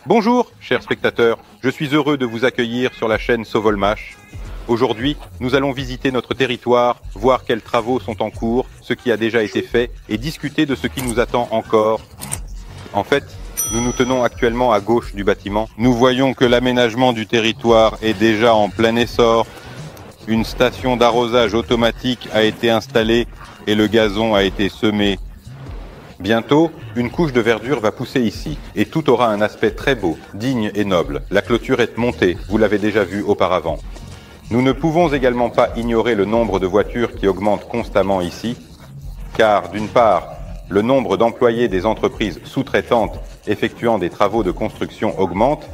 Bonjour, chers spectateurs, je suis heureux de vous accueillir sur la chaîne Sovolmash. Aujourd'hui, nous allons visiter notre territoire, voir quels travaux sont en cours, ce qui a déjà été fait et discuter de ce qui nous attend encore. En fait, nous nous tenons actuellement à gauche du bâtiment. Nous voyons que l'aménagement du territoire est déjà en plein essor. Une station d'arrosage automatique a été installée et le gazon a été semé. Bientôt, une couche de verdure va pousser ici et tout aura un aspect très beau, digne et noble. La clôture est montée, vous l'avez déjà vu auparavant. Nous ne pouvons également pas ignorer le nombre de voitures qui augmente constamment ici, car d'une part, le nombre d'employés des entreprises sous-traitantes effectuant des travaux de construction augmente,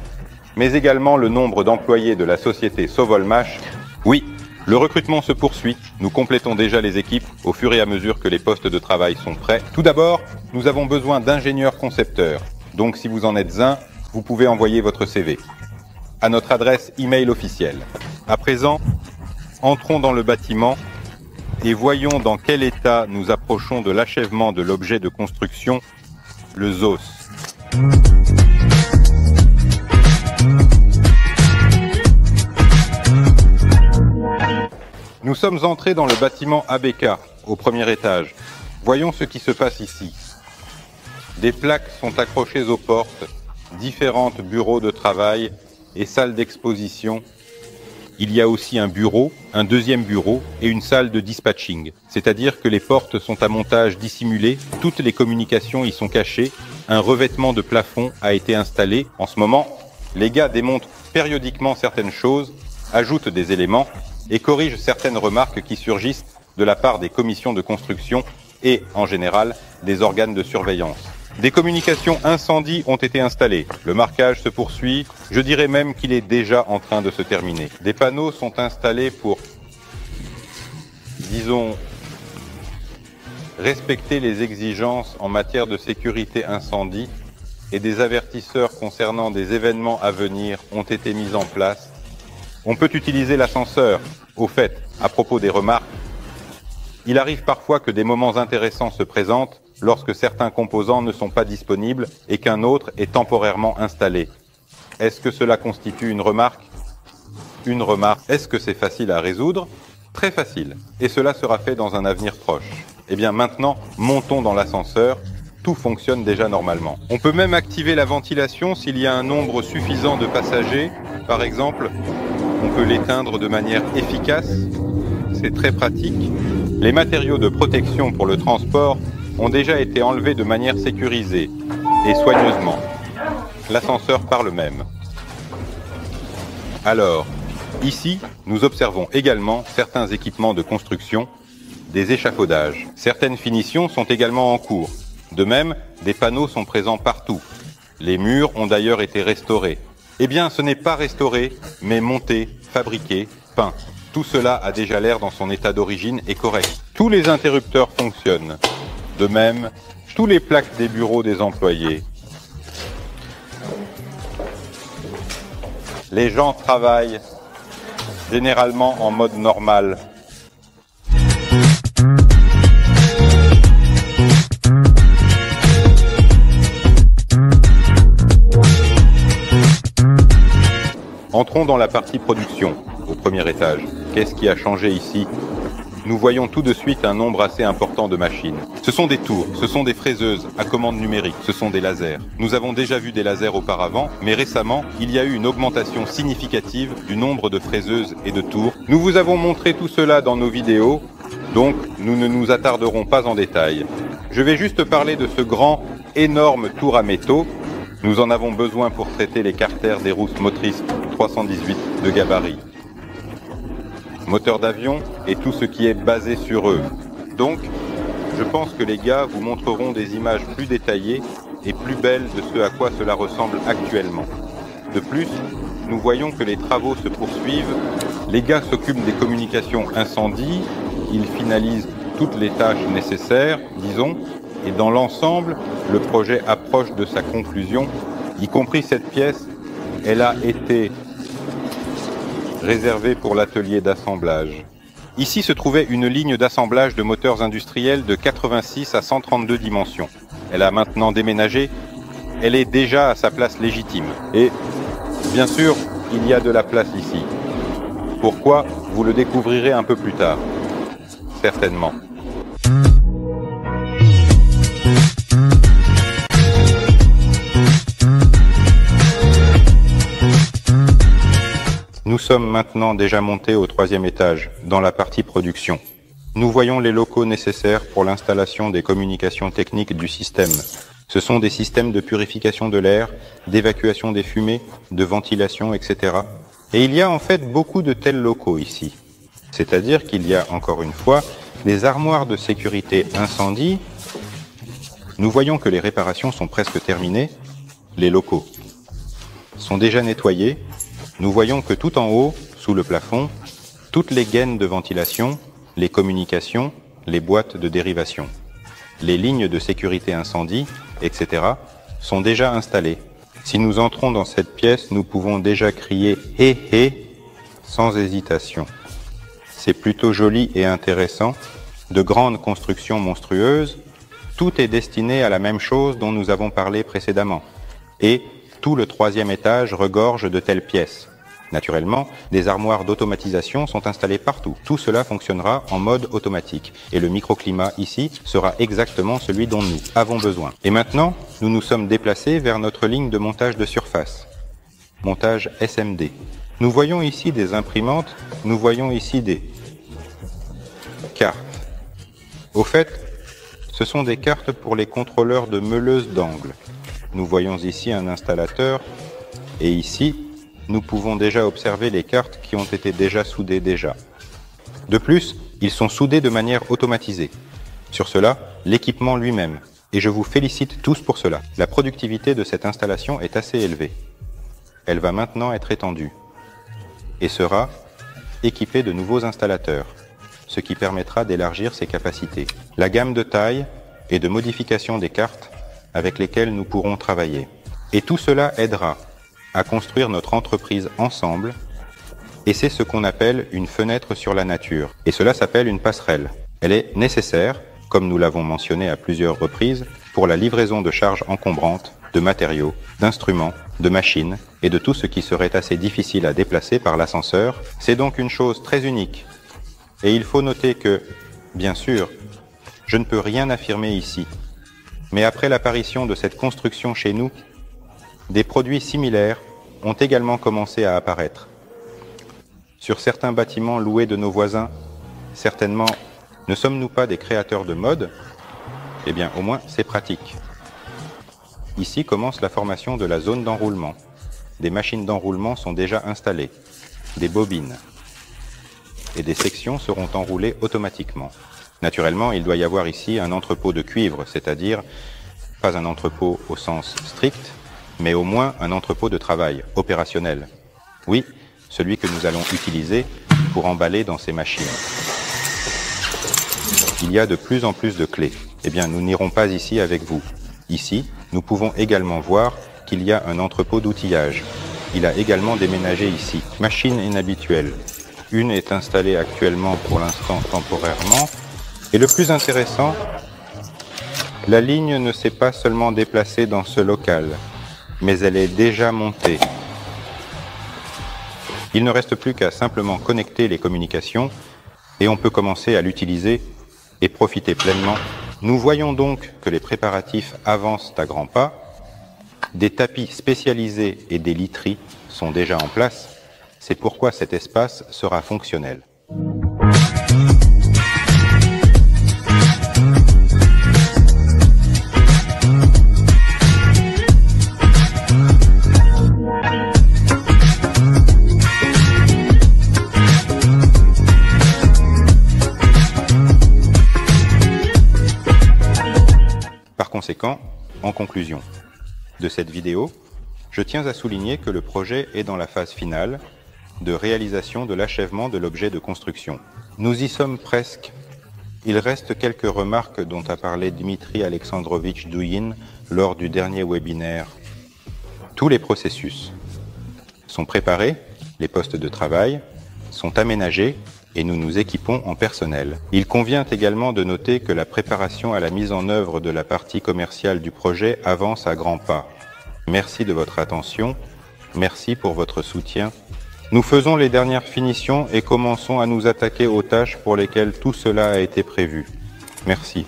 mais également le nombre d'employés de la société Sovolmash. Oui, le recrutement se poursuit, nous complétons déjà les équipes au fur et à mesure que les postes de travail sont prêts. Tout d'abord, nous avons besoin d'ingénieurs concepteurs. Donc si vous en êtes un, vous pouvez envoyer votre CV à notre adresse email officielle. À présent, entrons dans le bâtiment et voyons dans quel état nous approchons de l'achèvement de l'objet de construction, le ZOS. Nous sommes entrés dans le bâtiment ABK, au premier étage. Voyons ce qui se passe ici. Des plaques sont accrochées aux portes, différentes bureaux de travail et salles d'exposition. Il y a aussi un bureau, un deuxième bureau et une salle de dispatching. C'est-à-dire que les portes sont à montage dissimulé, toutes les communications y sont cachées, un revêtement de plafond a été installé. En ce moment, les gars démontent périodiquement certaines choses, ajoutent des éléments et corrigent certaines remarques qui surgissent de la part des commissions de construction et, en général, des organes de surveillance. Des communications incendie ont été installées. Le marquage se poursuit. Je dirais même qu'il est déjà en train de se terminer. Des panneaux sont installés pour, disons, respecter les exigences en matière de sécurité incendie et des avertisseurs concernant des événements à venir ont été mis en place. On peut utiliser l'ascenseur. Au fait, à propos des remarques, il arrive parfois que des moments intéressants se présentent lorsque certains composants ne sont pas disponibles et qu'un autre est temporairement installé. Est-ce que cela constitue une remarque? Une remarque. Est-ce que c'est facile à résoudre? Très facile. Et cela sera fait dans un avenir proche. Eh bien maintenant, montons dans l'ascenseur. Tout fonctionne déjà normalement. On peut même activer la ventilation s'il y a un nombre suffisant de passagers. Par exemple, on peut l'éteindre de manière efficace. C'est très pratique. Les matériaux de protection pour le transport ont déjà été enlevés de manière sécurisée et soigneusement. L'ascenseur parle même. Alors, ici, nous observons également certains équipements de construction, des échafaudages. Certaines finitions sont également en cours. De même, des panneaux sont présents partout. Les murs ont d'ailleurs été restaurés. Eh bien, ce n'est pas restauré, mais monté, fabriqué, peint. Tout cela a déjà l'air dans son état d'origine et correct. Tous les interrupteurs fonctionnent. De même, tous les plaques des bureaux des employés. Les gens travaillent généralement en mode normal. Entrons dans la partie production, au premier étage. Qu'est-ce qui a changé ici? Nous voyons tout de suite un nombre assez important de machines. Ce sont des tours, ce sont des fraiseuses à commande numérique, ce sont des lasers. Nous avons déjà vu des lasers auparavant, mais récemment, il y a eu une augmentation significative du nombre de fraiseuses et de tours. Nous vous avons montré tout cela dans nos vidéos, donc nous ne nous attarderons pas en détail. Je vais juste parler de ce grand, énorme tour à métaux. Nous en avons besoin pour traiter les carters des rousses motrices 318 de gabarit. Moteur d'avion et tout ce qui est basé sur eux. Donc, je pense que les gars vous montreront des images plus détaillées et plus belles de ce à quoi cela ressemble actuellement. De plus, nous voyons que les travaux se poursuivent. Les gars s'occupent des communications incendie, ils finalisent toutes les tâches nécessaires, disons, et dans l'ensemble, le projet approche de sa conclusion, y compris cette pièce. Elle a été réservée pour l'atelier d'assemblage. Ici se trouvait une ligne d'assemblage de moteurs industriels de 86 à 132 dimensions. Elle a maintenant déménagé, elle est déjà à sa place légitime. Et bien sûr, il y a de la place ici. Pourquoi? Vous le découvrirez un peu plus tard. Certainement. Nous sommes maintenant déjà montés au 3e étage, dans la partie production. Nous voyons les locaux nécessaires pour l'installation des communications techniques du système. Ce sont des systèmes de purification de l'air, d'évacuation des fumées, de ventilation, etc. Et il y a en fait beaucoup de tels locaux ici. C'est-à-dire qu'il y a encore une fois des armoires de sécurité incendie. Nous voyons que les réparations sont presque terminées. Les locaux sont déjà nettoyés. Nous voyons que tout en haut, sous le plafond, toutes les gaines de ventilation, les communications, les boîtes de dérivation, les lignes de sécurité incendie, etc. sont déjà installées. Si nous entrons dans cette pièce, nous pouvons déjà crier « hé hé » sans hésitation. C'est plutôt joli et intéressant, de grandes constructions monstrueuses, tout est destiné à la même chose dont nous avons parlé précédemment. Et tout le 3e étage regorge de telles pièces. Naturellement, des armoires d'automatisation sont installées partout. Tout cela fonctionnera en mode automatique. Et le microclimat ici sera exactement celui dont nous avons besoin. Et maintenant, nous nous sommes déplacés vers notre ligne de montage de surface. Montage SMD. Nous voyons ici des imprimantes, nous voyons ici des cartes. Au fait, ce sont des cartes pour les contrôleurs de meuleuses d'angle. Nous voyons ici un installateur et ici, nous pouvons déjà observer les cartes qui ont été déjà soudées déjà. De plus, ils sont soudés de manière automatisée. Sur cela, l'équipement lui-même. Et je vous félicite tous pour cela. La productivité de cette installation est assez élevée. Elle va maintenant être étendue et sera équipée de nouveaux installateurs, ce qui permettra d'élargir ses capacités. La gamme de taille et de modification des cartes avec lesquelles nous pourrons travailler. Et tout cela aidera à construire notre entreprise ensemble, et c'est ce qu'on appelle une fenêtre sur la nature. Et cela s'appelle une passerelle. Elle est nécessaire, comme nous l'avons mentionné à plusieurs reprises, pour la livraison de charges encombrantes, de matériaux, d'instruments, de machines, et de tout ce qui serait assez difficile à déplacer par l'ascenseur. C'est donc une chose très unique. Et il faut noter que, bien sûr, je ne peux rien affirmer ici. Mais après l'apparition de cette construction chez nous, des produits similaires ont également commencé à apparaître. Sur certains bâtiments loués de nos voisins, certainement, ne sommes-nous pas des créateurs de mode? Eh bien, au moins, c'est pratique. Ici commence la formation de la zone d'enroulement. Des machines d'enroulement sont déjà installées, des bobines, et des sections seront enroulées automatiquement. Naturellement, il doit y avoir ici un entrepôt de cuivre, c'est-à-dire pas un entrepôt au sens strict, mais au moins un entrepôt de travail opérationnel. Oui, celui que nous allons utiliser pour emballer dans ces machines. Il y a de plus en plus de clés. Eh bien, nous n'irons pas ici avec vous. Ici, nous pouvons également voir qu'il y a un entrepôt d'outillage. Il a également déménagé ici. Machine inhabituelle. Une est installée actuellement pour l'instant temporairement. Et le plus intéressant, la ligne ne s'est pas seulement déplacée dans ce local, mais elle est déjà montée. Il ne reste plus qu'à simplement connecter les communications et on peut commencer à l'utiliser et profiter pleinement. Nous voyons donc que les préparatifs avancent à grands pas. Des tapis spécialisés et des literies sont déjà en place. C'est pourquoi cet espace sera fonctionnel. Par conséquent, en conclusion de cette vidéo, je tiens à souligner que le projet est dans la phase finale de réalisation de l'achèvement de l'objet de construction. Nous y sommes presque. Il reste quelques remarques dont a parlé Dmitri Alexandrovitch Douyin lors du dernier webinaire. Tous les processus sont préparés, les postes de travail sont aménagés et nous nous équipons en personnel. Il convient également de noter que la préparation à la mise en œuvre de la partie commerciale du projet avance à grands pas. Merci de votre attention, merci pour votre soutien. Nous faisons les dernières finitions et commençons à nous attaquer aux tâches pour lesquelles tout cela a été prévu. Merci.